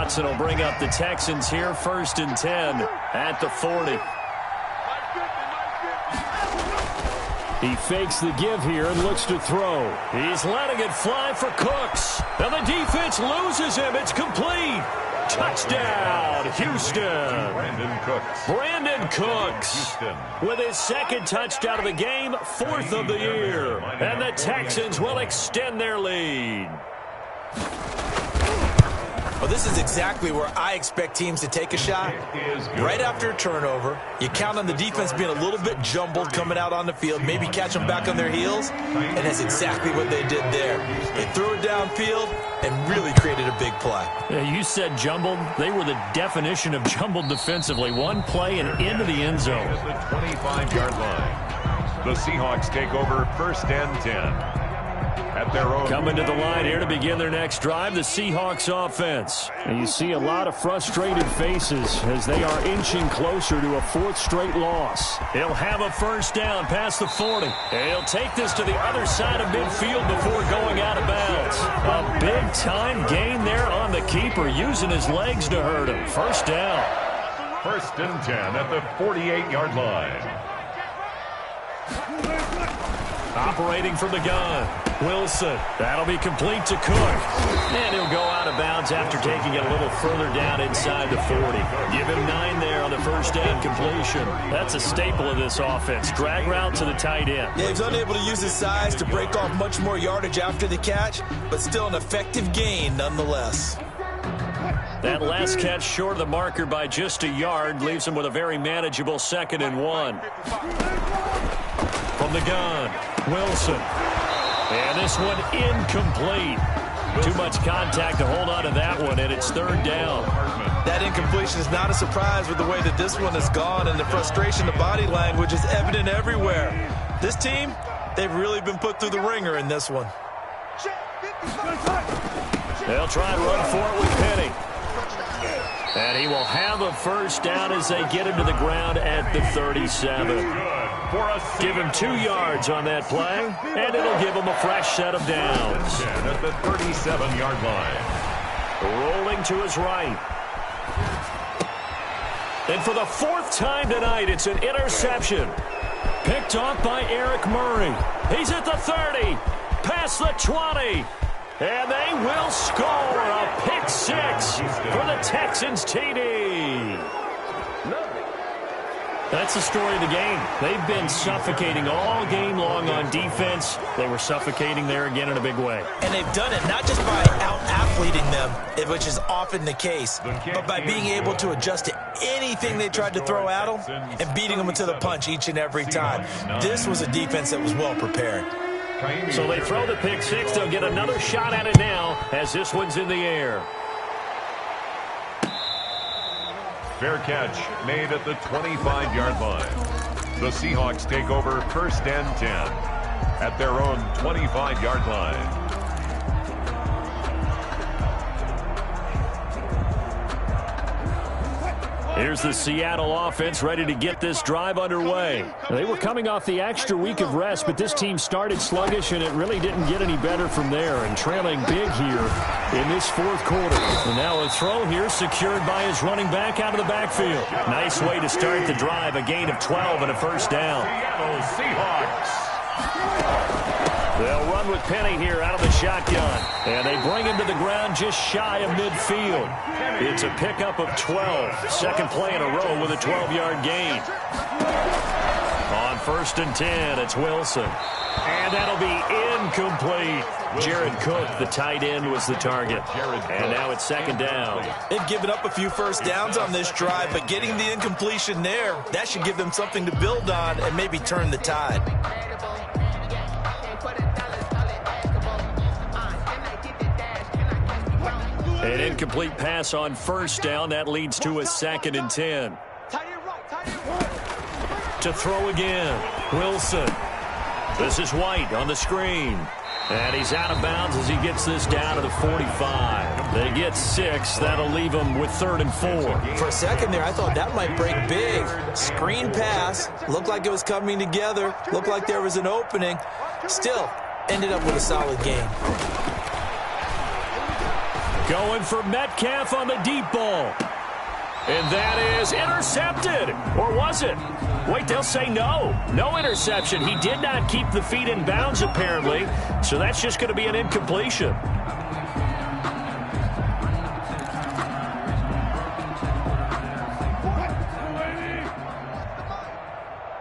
Watson will bring up the Texans here, 1st and 10 at the 40. He fakes the give here and looks to throw. He's letting it fly for Cooks. And the defense loses him. It's complete. Touchdown, Houston. Brandon Cooks with his 2nd touchdown of the game, 4th of the year. And the Texans will extend their lead. Well, this is exactly where I expect teams to take a shot. Right after a turnover, you count on the defense being a little bit jumbled coming out on the field, maybe catch them back on their heels, and that's exactly what they did there. They threw it downfield and really created a big play. Yeah, you said jumbled. They were the definition of jumbled defensively. One play and into the end zone. At the 25-yard line, the Seahawks take over 1st and 10. At their own. Coming to the line here to begin their next drive, the Seahawks offense. And you see a lot of frustrated faces as they are inching closer to a 4th straight loss. He'll have a 1st down past the 40. And he'll take this to the other side of midfield before going out of bounds. A big-time gain there on the keeper, using his legs to hurt him. 1st down. 1st and 10 at the 48-yard line. Operating from the gun, Wilson. That'll be complete to Cook. And he'll go out of bounds after taking it a little further down inside the 40. Give him 9 there on the 1st down completion. That's a staple of this offense. Drag route to the tight end. Yeah, he's unable to use his size to break off much more yardage after the catch, but still an effective gain nonetheless. That last catch short of the marker by just a yard leaves him with a very manageable 2nd and 1. From the gun, Wilson. And this one incomplete. Too much contact to hold on to that one, and it's 3rd down. That incompletion is not a surprise with the way that this one has gone, and the frustration, the body language is evident everywhere. This team, they've really been put through the ringer in this one. They'll try and run for it with Penny. And he will have a 1st down as they get him to the ground at the 37. Give him 2 yards on that play, and it'll give him a fresh set of downs. At the 37-yard line. Rolling to his right. And for the 4th time tonight, it's an interception. Picked off by Eric Murray. He's at the 30, past the 20. And they will score a pick 6 for the Texans TD. That's the story of the game. They've been suffocating all game long on defense. They were suffocating there again in a big way. And they've done it not just by out-athleting them, which is often the case, but by being able to adjust to anything they tried to throw at them and beating them to the punch each and every time. This was a defense that was well prepared. So they throw the pick 6. They'll get another shot at it now as this one's in the air. Fair catch made at the 25-yard line. The Seahawks take over 1st and 10 at their own 25-yard line. Here's the Seattle offense ready to get this drive underway. They were coming off the extra week of rest, but this team started sluggish, and it really didn't get any better from there, and trailing big here in this 4th quarter. And now a throw here secured by his running back out of the backfield. Nice way to start the drive, a gain of 12 and a 1st down. Seattle Seahawks. They'll run with Penny here out of the shotgun. And they bring him to the ground just shy of midfield. It's a pickup of 12. 2nd play in a row with a 12-yard gain. On 1st and 10, it's Wilson. And that'll be incomplete. Jared Cook, the tight end, was the target. And now it's 2nd down. They've given up a few 1st downs on this drive, but getting the incompletion there, that should give them something to build on and maybe turn the tide. An incomplete pass on 1st down. That leads to a 2nd and 10. To throw again, Wilson. This is White on the screen. And he's out of bounds as he gets this down to the 45. They get 6. That'll leave them with 3rd and 4. For a second there, I thought that might break big. Screen pass. Looked like it was coming together. Looked like there was an opening. Still, ended up with a solid game. Going for Metcalf on the deep ball. And that is intercepted. Or was it? Wait, they'll say no. No interception. He did not keep the feet in bounds, apparently. So that's just going to be an incompletion.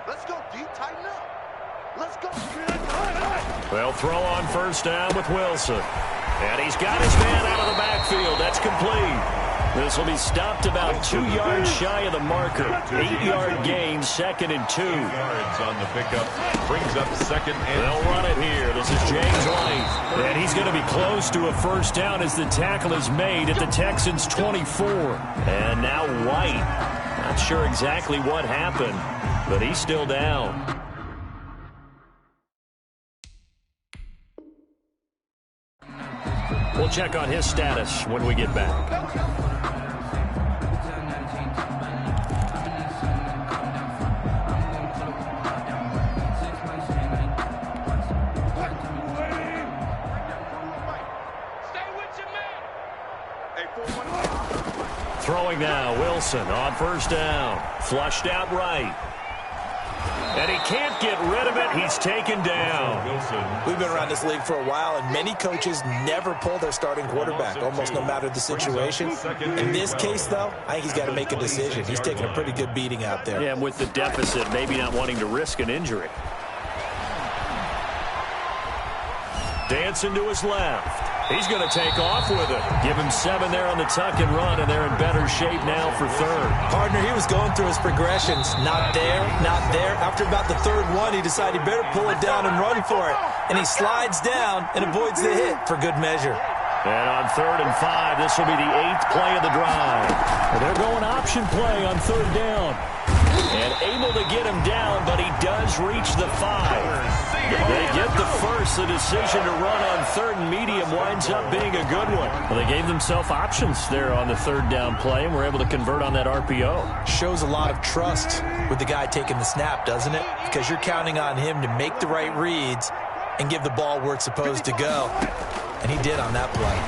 Let's go, D. Tighten up. Let's go. They'll throw on first down with Wilson. And he's got his man out of the backfield. That's complete. This will be stopped about 2 yards shy of the marker. 8-yard gain, 2nd and 2. 8 yards on the pickup. Brings up 2nd and They'll run it here. This is James White. And he's going to be close to a first down as the tackle is made at the Texans' 24. And now White. Not sure exactly what happened, but he's still down. We'll check on his status when we get back. Throwing now, Wilson on first down. Flushed out right. And he can't get rid of it. He's taken down. We've been around this league for a while, and many coaches never pull their starting quarterback, almost no matter the situation. In this case, though, I think he's got to make a decision. He's taking a pretty good beating out there. Yeah, and with the deficit, maybe not wanting to risk an injury. Dancing to his left. He's going to take off with it. Give him 7 there on the tuck and run, and they're in better shape now for third. Partner, he was going through his progressions. Not there, not there. After about the third one, he decided he better pull it down and run for it. And he slides down and avoids the hit for good measure. And on 3rd and 5, this will be the 8th play of the drive. And they're going option play on 3rd down. And able to get him down, but he does reach the 5. They get the first. The decision to run on 3rd and medium winds up being a good one. Well, they gave themselves options there on the 3rd down play, and were able to convert on that RPO. Shows a lot of trust with the guy taking the snap, doesn't it? Because you're counting on him to make the right reads and give the ball where it's supposed to go. And he did on that play.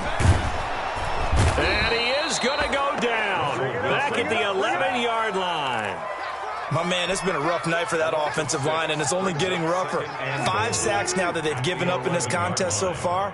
And he is going to go down back at the 11-yard line. My man, it's been a rough night for that offensive line, and it's only getting rougher. 5 sacks now that they've given up in this contest so far.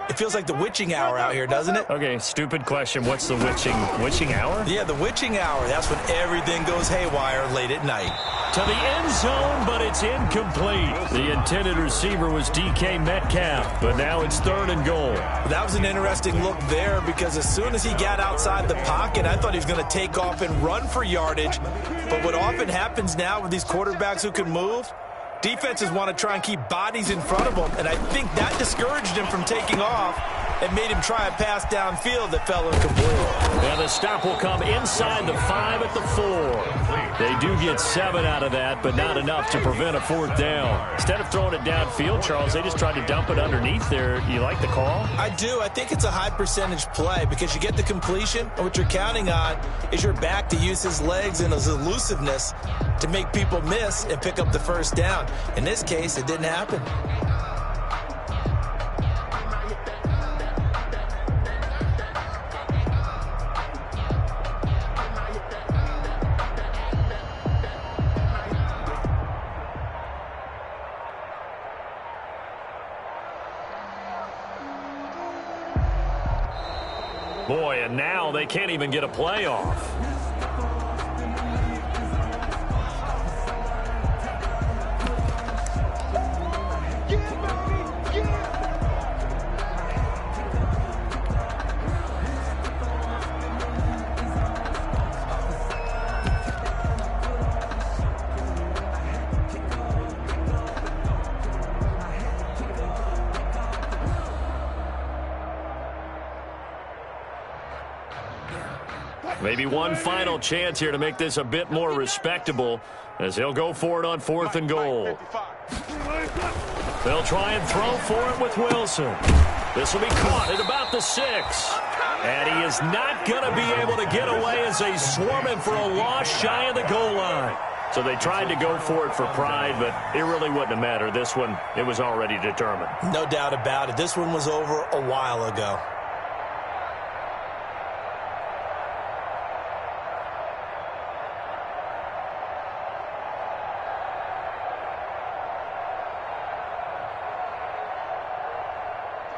It feels like the witching hour out here, doesn't it? Okay, stupid question. What's the witching hour? Yeah, the witching hour. That's when everything goes haywire late at night. To the end zone, but it's incomplete. The intended receiver was DK Metcalf, but now it's 3rd and goal. That was an interesting look there, because as soon as he got outside the pocket, I thought he was going to take off and run for yardage. But what often happens now with these quarterbacks who can move, defenses want to try and keep bodies in front of them, and I think that discouraged him from taking off and made him try a pass downfield that fell incomplete. And the stop will come inside the 5 at the 4. They do get 7 out of that, but not enough to prevent a 4th down. Instead of throwing it downfield, Charles, they just tried to dump it underneath there. You like the call? I do. I think it's a high percentage play because you get the completion, and what you're counting on is your back to use his legs and his elusiveness to make people miss and pick up the first down. In this case, it didn't happen. Boy, and now they can't even get a playoff. Maybe one final chance here to make this a bit more respectable as he'll go for it on 4th and goal. They'll try and throw for it with Wilson. This will be caught at about the 6. And he is not going to be able to get away as they swarm him for a loss shy of the goal line. So they tried to go for it for pride, but it really wouldn't have mattered. This one, it was already determined. No doubt about it. This one was over a while ago.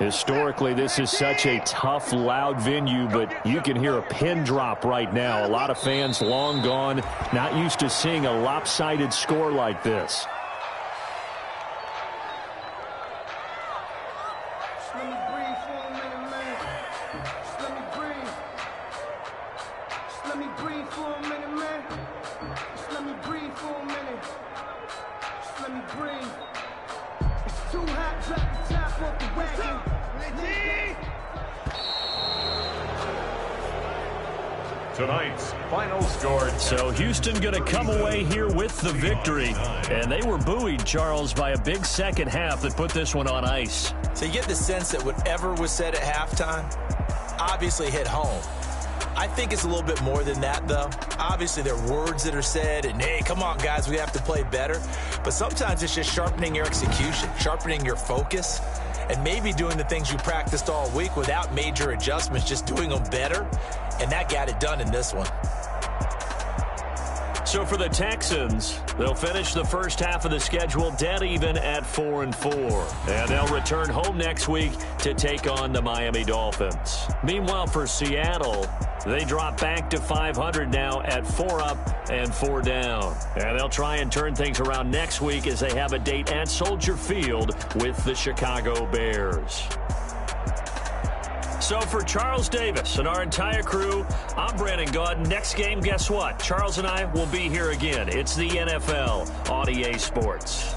Historically, this is such a tough, loud venue, but you can hear a pin drop right now. A lot of fans long gone, not used to seeing a lopsided score like this. Tonight's final score. So Houston going to come away here with the victory. And they were buoyed, Charles, by a big second half that put this one on ice. So you get the sense that whatever was said at halftime obviously hit home. I think it's a little bit more than that, though. Obviously, there are words that are said, and, hey, come on, guys, we have to play better. But sometimes it's just sharpening your execution, sharpening your focus, and maybe doing the things you practiced all week without major adjustments, just doing them better. And that got it done in this one. So for the Texans, they'll finish the first half of the schedule dead even at 4-4. And they'll return home next week to take on the Miami Dolphins. Meanwhile, for Seattle, they drop back to 500 now at 4 up and 4 down. And they'll try and turn things around next week as they have a date at Soldier Field with the Chicago Bears. So for Charles Davis and our entire crew, I'm Brandon Gaudin. Next game, guess what? Charles and I will be here again. It's the NFL on EA Sports.